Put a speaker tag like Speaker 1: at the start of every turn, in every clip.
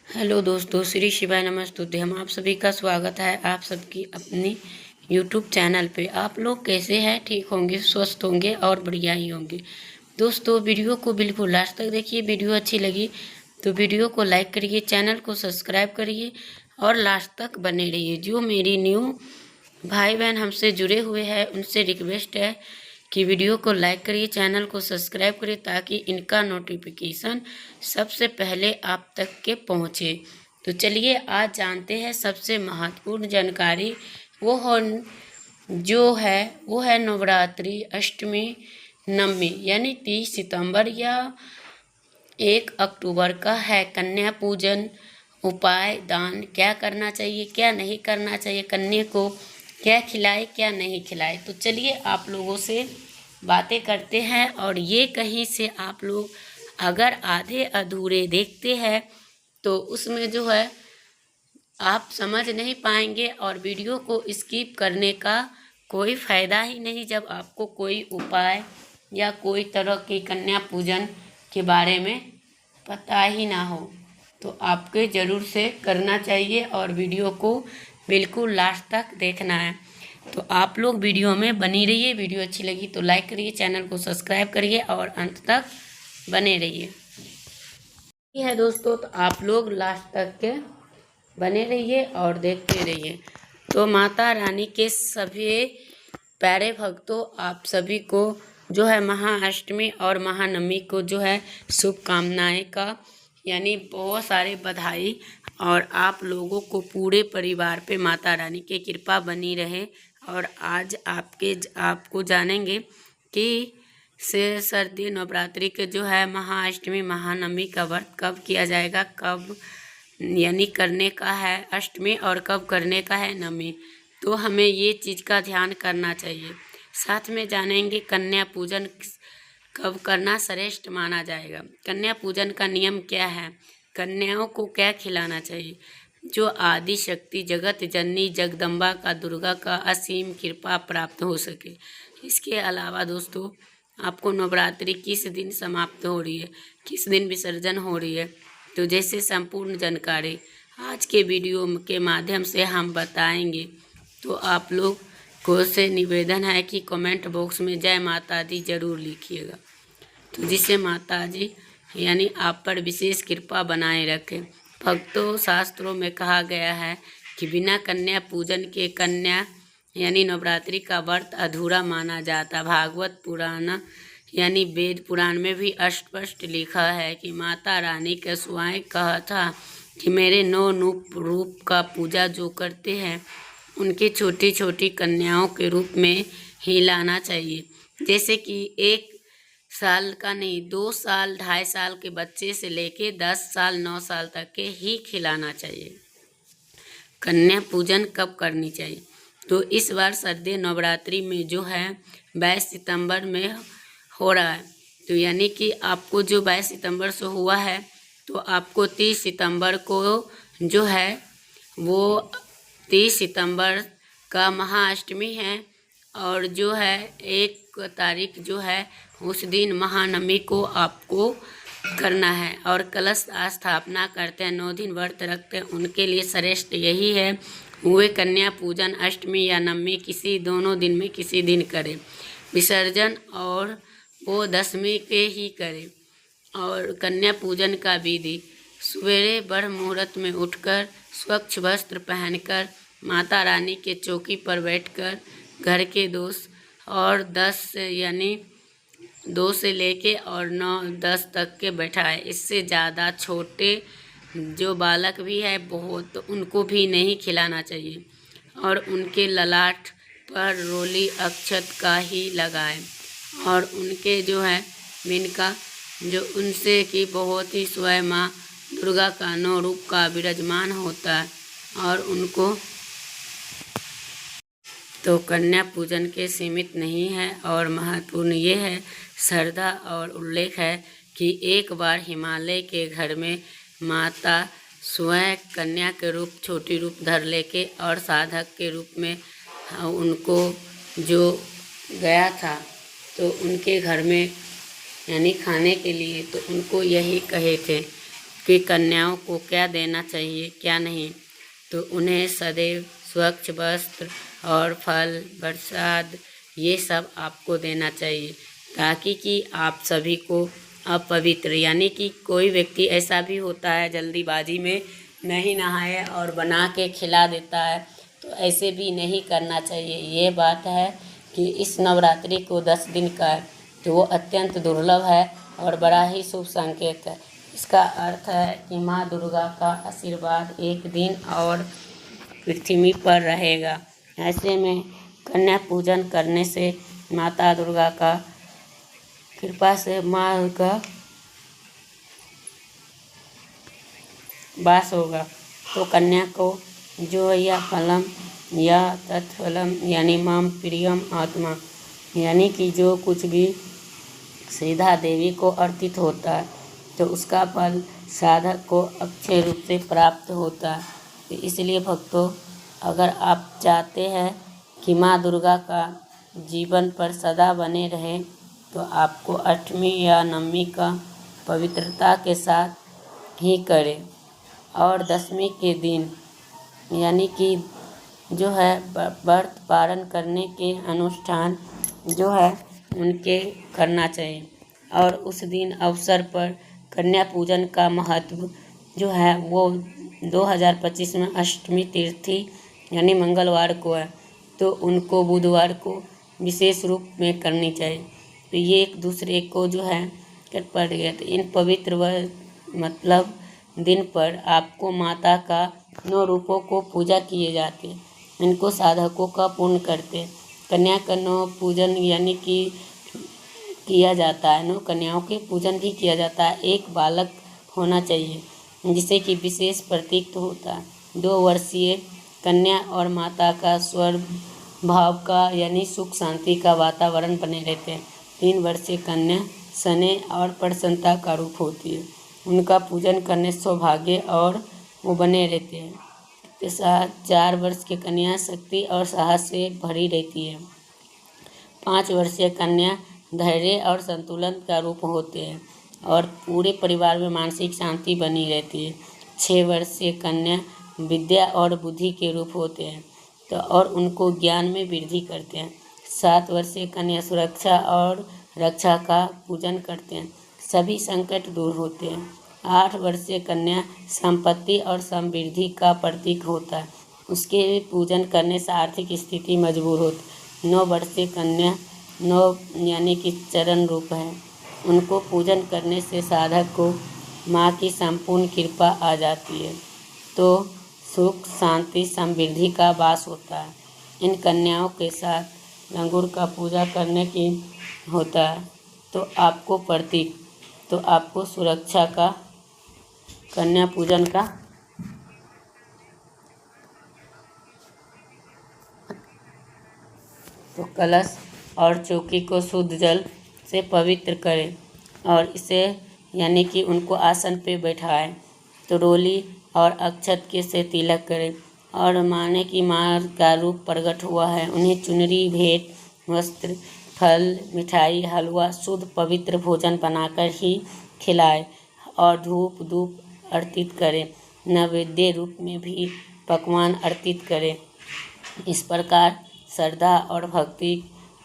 Speaker 1: Hello दोस्तों, श्री शिवाय नमस्तुते। हम आप सभी का स्वागत है आप सबकी अपनी यूट्यूब चैनल पे। आप लोग कैसे हैं? ठीक होंगे, स्वस्थ होंगे और बढ़िया ही होंगे। दोस्तों, वीडियो को बिल्कुल लास्ट तक देखिए। वीडियो अच्छी लगी तो वीडियो को लाइक करिए, चैनल को सब्सक्राइब करिए और लास्ट तक बने रहिए। जो मेरी न्यू भाई बहन हमसे जुड़े हुए हैं उनसे रिक्वेस्ट है कि वीडियो को लाइक करिए, चैनल को सब्सक्राइब करिए ताकि इनका नोटिफिकेशन सबसे पहले आप तक के पहुँचे। तो चलिए आज जानते हैं सबसे महत्वपूर्ण जानकारी। वो है नवरात्रि, अष्टमी, नवमी यानी 30 सितंबर या 1 अक्टूबर का है कन्या पूजन। उपाय, दान, क्या करना चाहिए क्या नहीं करना चाहिए, कन्या को क्या खिलाए क्या नहीं खिलाए। तो चलिए आप लोगों से बातें करते हैं। और ये कहीं से आप लोग अगर आधे अधूरे देखते हैं तो उसमें जो है आप समझ नहीं पाएंगे और वीडियो को स्किप करने का कोई फ़ायदा ही नहीं। जब आपको कोई उपाय या कोई तरह की कन्या पूजन के बारे में पता ही ना हो तो आपके ज़रूर से करना चाहिए और वीडियो को बिल्कुल लास्ट तक देखना है। तो आप लोग वीडियो में बनी रहिए। वीडियो अच्छी लगी तो लाइक करिए, चैनल को सब्सक्राइब करिए और अंत तक बने रहिए। ये है दोस्तों, तो आप लोग लास्ट तक के बने रहिए और देखते रहिए। तो माता रानी के सभी प्यारे भक्तों, आप सभी को जो है महाअष्टमी और महानवमी को जो है शुभकामनाएं का यानी बहुत सारे बधाई। और आप लोगों को पूरे परिवार पे माता रानी की कृपा बनी रहे। और आज आपको जानेंगे कि से सर्दी नवरात्रि के जो है महाअष्टमी महानवमी का व्रत कब किया जाएगा, कब यानी करने का है अष्टमी और कब करने का है नवमी। तो हमें ये चीज़ का ध्यान करना चाहिए। साथ में जानेंगे कन्या पूजन कब करना श्रेष्ठ माना जाएगा, कन्या पूजन का नियम क्या है, कन्याओं को क्या खिलाना चाहिए, जो आदि शक्ति जगत जननी जगदम्बा का दुर्गा का असीम कृपा प्राप्त हो सके। इसके अलावा दोस्तों, आपको नवरात्रि किस दिन समाप्त हो रही है, किस दिन विसर्जन हो रही है, तो जैसे संपूर्ण जानकारी आज के वीडियो के माध्यम से हम बताएंगे। तो आप लोग को से निवेदन है कि कमेंट बॉक्स में जय माता दी जरूर लिखिएगा, तो जिससे माता जी यानी आप पर विशेष कृपा बनाए रखें। भक्तों, शास्त्रों में कहा गया है कि बिना कन्या पूजन के कन्या यानी नवरात्रि का व्रत अधूरा माना जाता। भागवत पुराण यानी वेद पुराण में भी स्पष्ट लिखा है कि माता रानी के स्वयं कहा था कि मेरे 9 रूप का पूजा जो करते हैं उनकी छोटी छोटी कन्याओं के रूप में ही लाना चाहिए। जैसे कि 1 साल का नहीं, 2 साल 2.5 साल के बच्चे से लेके 10 साल 9 साल तक के ही खिलाना चाहिए। कन्या पूजन कब करनी चाहिए, तो इस बार सर्दी नवरात्रि में जो है 22 सितंबर में हो रहा है। तो यानी कि आपको जो 22 सितंबर से हुआ है तो आपको 30 सितंबर को जो है वो 30 सितंबर का महाअष्टमी है। और जो है 1 तारीख जो है उस दिन महानवमी को आपको करना है और कलश स्थापना करते हैं, 9 दिन व्रत रखते हैं। उनके लिए श्रेष्ठ यही है वे कन्या पूजन अष्टमी या नवमी किसी दोनों दिन में किसी दिन करें। विसर्जन और वो 10वीं के ही करें। और कन्या पूजन का विधि, सवेरे ब्रह्म मुहूर्त में उठकर स्वच्छ वस्त्र पहनकर माता रानी के चौकी पर बैठकर घर के 2 और 10 यानी 2 से लेके और 9-10 तक के बैठाए। इससे ज़्यादा छोटे जो बालक भी है बहुत, तो उनको भी नहीं खिलाना चाहिए। और उनके ललाट पर रोली अक्षत का ही लगाएं। और उनके जो है जिनका जो उनसे कि बहुत ही स्वयं माँ दुर्गा का 9 रूप का विराजमान होता है। और उनको तो कन्या पूजन के सीमित नहीं है और महत्वपूर्ण ये है, श्रद्धा और उल्लेख है कि एक बार हिमालय के घर में माता स्वयं कन्या के रूप छोटी रूप धर लेके और साधक के रूप में उनको जो गया था तो उनके घर में यानी खाने के लिए, तो उनको यही कहे थे कि कन्याओं को क्या देना चाहिए क्या नहीं। तो उन्हें सदैव स्वच्छ वस्त्र और फल प्रसाद ये सब आपको देना चाहिए, ताकि कि आप सभी को अपवित्र, यानी कि कोई व्यक्ति ऐसा भी होता है जल्दीबाजी में नहीं नहाए और बना के खिला देता है, तो ऐसे भी नहीं करना चाहिए। ये बात है कि इस नवरात्रि को 10 दिन का है, तो वो अत्यंत दुर्लभ है और बड़ा ही शुभ संकेत है। इसका अर्थ है कि माँ दुर्गा का आशीर्वाद एक दिन और पृथ्वी पर रहेगा। ऐसे में कन्या पूजन करने से माता दुर्गा का कृपा से माँ का वास होगा। तो कन्या को जो या फलम या तत्फलम यानी माम प्रियम आत्मा, यानी कि जो कुछ भी सीधा देवी को अर्पित होता है तो उसका फल साधक को अक्षय रूप से प्राप्त होता है। तो इसलिए भक्तों, अगर आप चाहते हैं कि माँ दुर्गा का जीवन पर सदा बने रहे, तो आपको 8वीं या 9वीं का पवित्रता के साथ ही करें। और 10वीं के दिन यानी कि जो है व्रत पारण करने के अनुष्ठान जो है उनके करना चाहिए। और उस दिन अवसर पर कन्या पूजन का महत्व जो है वो 2025 में अष्टमी तिथि यानी मंगलवार को है, तो उनको बुधवार को विशेष रूप में करनी चाहिए। तो ये एक दूसरे को जो है कट पड़ गया। तो इन पवित्र व मतलब दिन पर आपको माता का 9 रूपों को पूजा किए जाते हैं, इनको साधकों का पूर्ण करते हैं। कन्या का 9 पूजन यानी कि किया जाता है, 9 कन्याओं के पूजन भी किया जाता है। एक बालक होना चाहिए जिसे कि विशेष प्रतीक होता है। 2 वर्षीय कन्या और माता का स्वर भाव का यानी सुख शांति का वातावरण बने रहते हैं। 3 वर्षीय कन्या स्नेह और प्रसन्नता का रूप होती है, उनका पूजन करने सौभाग्य और वो बने रहते हैं। के साथ 4 वर्ष की कन्या शक्ति और साहस से भरी रहती है। 5 वर्षीय कन्या धैर्य और संतुलन का रूप होते हैं और पूरे परिवार में मानसिक शांति बनी रहती है। 6 वर्षीय कन्या विद्या और बुद्धि के रूप होते हैं तो और उनको ज्ञान में वृद्धि करते हैं। 7 वर्षीय कन्या सुरक्षा और रक्षा का पूजन करते हैं, सभी संकट दूर होते हैं। 8 वर्षीय कन्या संपत्ति और समृद्धि का प्रतीक होता है, उसके पूजन करने से आर्थिक स्थिति मजबूत होती है। 9 वर्षीय कन्या 9 यानी कि चरण रूप है, उनको पूजन करने से साधक को माँ की संपूर्ण कृपा आ जाती है, तो सुख शांति समृद्धि का वास होता है। इन कन्याओं के साथ लंगूर का पूजा करने की होता है तो आपको सुरक्षा का कन्या पूजन का तो कलश और चौकी को शुद्ध जल से पवित्र करें और इसे यानी कि उनको आसन पे बैठाएं। तो रोली और अक्षत के से तिलक करें और माने कि माँ का रूप प्रकट हुआ है, उन्हें चुनरी भेंट वस्त्र फल मिठाई हलवा शुद्ध पवित्र भोजन बनाकर ही खिलाएं और धूप धूप अर्पित करें, नैवेद्य रूप में भी पकवान अर्पित करें। इस प्रकार श्रद्धा और भक्ति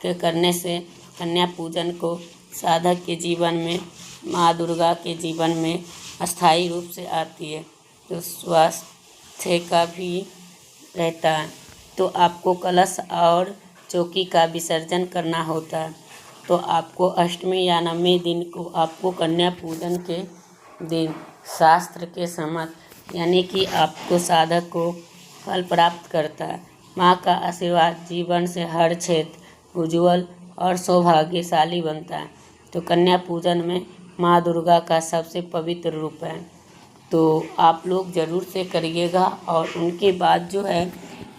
Speaker 1: के करने से कन्या पूजन को साधक के जीवन में माँ दुर्गा के जीवन में अस्थायी रूप से आती है, तो स्वास्थ्य का भी रहता है। तो आपको कलश और चौकी का विसर्जन करना होता है, तो आपको अष्टमी या 9वें दिन को आपको कन्या पूजन के दिन शास्त्र के सम्मत यानी कि आपको साधक को फल प्राप्त करता है। माँ का आशीर्वाद जीवन से हर क्षेत्र उज्जवल और सौभाग्यशाली बनता है। तो कन्या पूजन में माँ दुर्गा का सबसे पवित्र रूप है, तो आप लोग ज़रूर से करिएगा। और उनके बाद जो है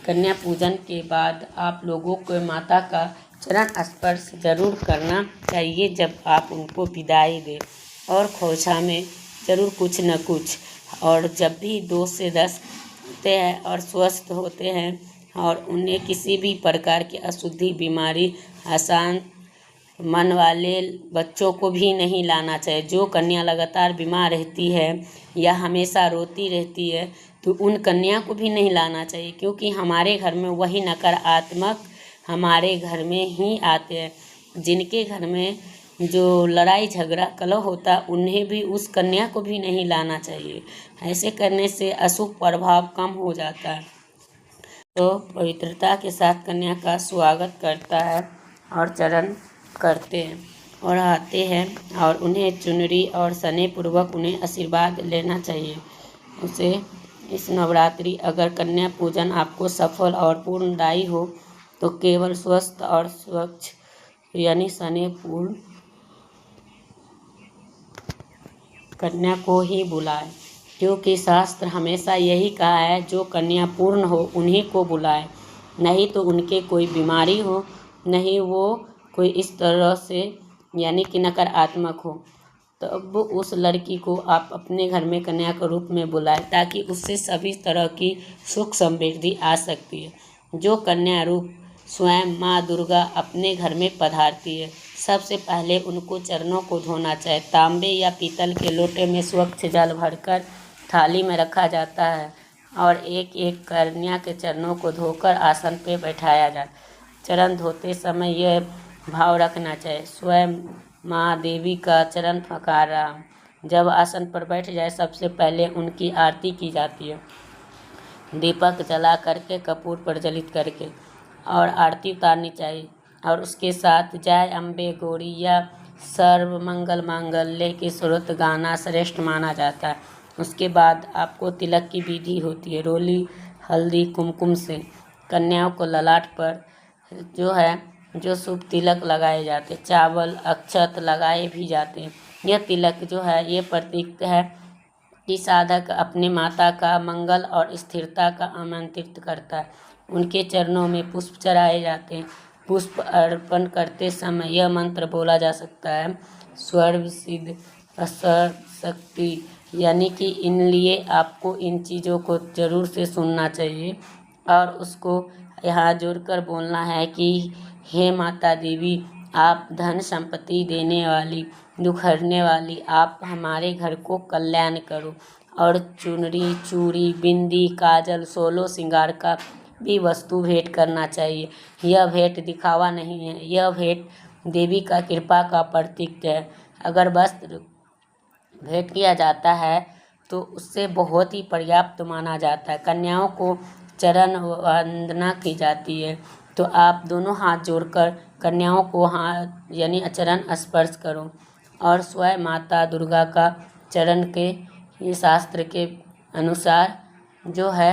Speaker 1: कन्या पूजन के बाद आप लोगों को माता का चरण स्पर्श ज़रूर करना चाहिए जब आप उनको विदाई दें, और खोछा में ज़रूर कुछ न कुछ। और जब भी 2 से 10 होते हैं और स्वस्थ होते हैं और उन्हें किसी भी प्रकार की अशुद्धि बीमारी आसान मन वाले बच्चों को भी नहीं लाना चाहिए। जो कन्या लगातार बीमार रहती है या हमेशा रोती रहती है तो उन कन्या को भी नहीं लाना चाहिए, क्योंकि हमारे घर में वही नकारात्मक हमारे घर में ही आते हैं। जिनके घर में जो लड़ाई झगड़ा कलह होता है उन्हें भी, उस कन्या को भी नहीं लाना चाहिए। ऐसे करने से अशुभ प्रभाव कम हो जाता है। तो पवित्रता के साथ कन्या का स्वागत करता है और चरण करते हैं और आते हैं और उन्हें चुनरी और स्नेह पूर्वक उन्हें आशीर्वाद लेना चाहिए। उसे इस नवरात्रि अगर कन्या पूजन आपको सफल और पूर्णदायी हो तो केवल स्वस्थ और स्वच्छ यानी स्नेहपूर्ण कन्या को ही बुलाए, क्योंकि शास्त्र हमेशा यही कहा है जो कन्या पूर्ण हो उन्हीं को बुलाए, नहीं तो उनके कोई बीमारी हो, नहीं वो कोई इस तरह से यानी कि नकारात्मक हो, तब उस लड़की को आप अपने घर में कन्या के रूप में बुलाएं, ताकि उससे सभी तरह की सुख समृद्धि आ सकती है। जो कन्या रूप स्वयं माँ दुर्गा अपने घर में पधारती है, सबसे पहले उनको चरणों को धोना चाहिए। तांबे या पीतल के लोटे में स्वच्छ जल भरकर थाली में रखा जाता है और एक एक कन्या के चरणों को धोकर आसन पे बैठाया जाए। चरण धोते समय यह भाव रखना चाहिए, स्वयं माँ देवी का चरण पखारा। जब आसन पर बैठ जाए सबसे पहले उनकी आरती की जाती है, दीपक जला करके, कपूर प्रज्वलित करके, और आरती उतारनी चाहिए। और उसके साथ जय अम्बे गौरी या सर्व मंगल मांगल्य के स्रोत गाना श्रेष्ठ माना जाता है। उसके बाद आपको तिलक की विधि होती है। रोली हल्दी कुमकुम से कन्याओं को ललाट पर जो शुभ तिलक लगाए जाते, चावल अक्षत लगाए भी जाते हैं। यह तिलक जो है ये प्रतीक है कि साधक अपने माता का मंगल और स्थिरता का आमंत्रित करता है। उनके चरणों में पुष्प चढ़ाए जाते हैं। पुष्प अर्पण करते समय यह मंत्र बोला जा सकता है, सर्व सिद्ध असर शक्ति, यानी कि इन लिए आपको इन चीज़ों को जरूर से सुनना चाहिए और उसको यहाँ जोड़कर बोलना है कि हे माता देवी, आप धन संपत्ति देने वाली, दुख हरने वाली, आप हमारे घर को कल्याण करो। और चुनरी चूड़ी बिंदी काजल 16 श्रृंगार का भी वस्तु भेंट करना चाहिए। यह भेंट दिखावा नहीं है, यह भेंट देवी का कृपा का प्रतीक है। अगर वस्त्र भेंट किया जाता है तो उससे बहुत ही पर्याप्त माना जाता है। कन्याओं को चरण वंदना की जाती है, तो आप दोनों हाथ जोड़कर कन्याओं को हाथ यानी चरण स्पर्श करो और स्वयं माता दुर्गा का चरण के ये शास्त्र के अनुसार जो है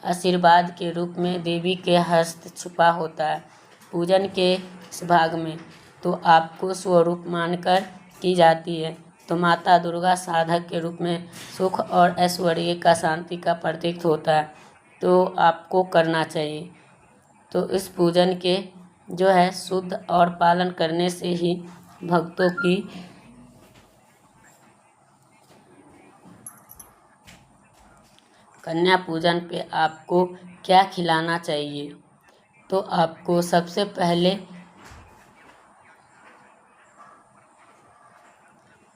Speaker 1: आशीर्वाद के रूप में देवी के हस्त छुपा होता है। पूजन के इस भाग में तो आपको स्वरूप मानकर की जाती है, तो माता दुर्गा साधक के रूप में सुख और ऐश्वर्य का शांति का प्रतीक होता है, तो आपको करना चाहिए। तो इस पूजन के जो है शुद्ध और पालन करने से ही भक्तों की कन्या पूजन पे आपको क्या खिलाना चाहिए, तो आपको सबसे पहले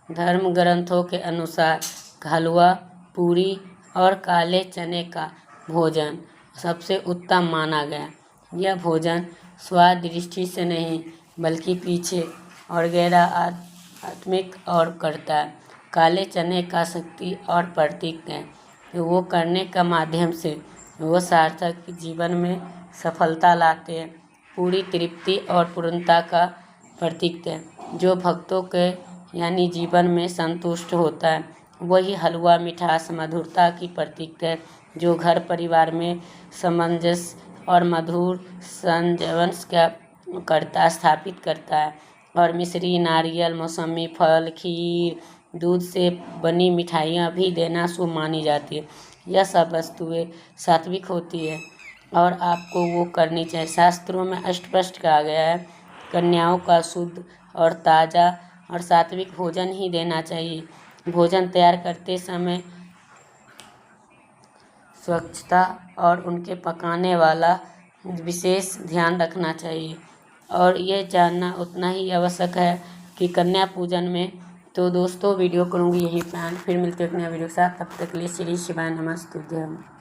Speaker 1: धर्म ग्रंथों के अनुसार हलवा पूरी और काले चने का भोजन सबसे उत्तम माना गया। यह भोजन स्वाद दृष्टि से नहीं बल्कि पीछे और गहरा आत्मिक और करता है। काले चने का शक्ति और प्रतीक है, वो करने का माध्यम से वो सार्थक जीवन में सफलता लाते हैं। पूरी तृप्ति और पूर्णता का प्रतीक है, जो भक्तों के यानी जीवन में संतुष्ट होता है। वही हलवा मिठास मधुरता की प्रतीक है, जो घर परिवार में सामंजस्य और मधुर संजीवन का स्थापित करता है। और मिश्री नारियल मौसमी फल खीर दूध से बनी मिठाइयाँ भी देना शुभ मानी जाती है। यह सब वस्तुएं सात्विक होती है और आपको वो करनी चाहिए। शास्त्रों में स्पष्ट कहा गया है, कन्याओं का शुद्ध और ताज़ा और सात्विक भोजन ही देना चाहिए। भोजन तैयार करते समय स्वच्छता और उनके पकाने वाला विशेष ध्यान रखना चाहिए। और ये जानना उतना ही आवश्यक है कि कन्या पूजन में। तो दोस्तों वीडियो करूँगी यहीं पे, फिर मिलते हैं एक नया वीडियो के साथ। तब तक के लिए श्री शिवाय नमस्तुभ्यं।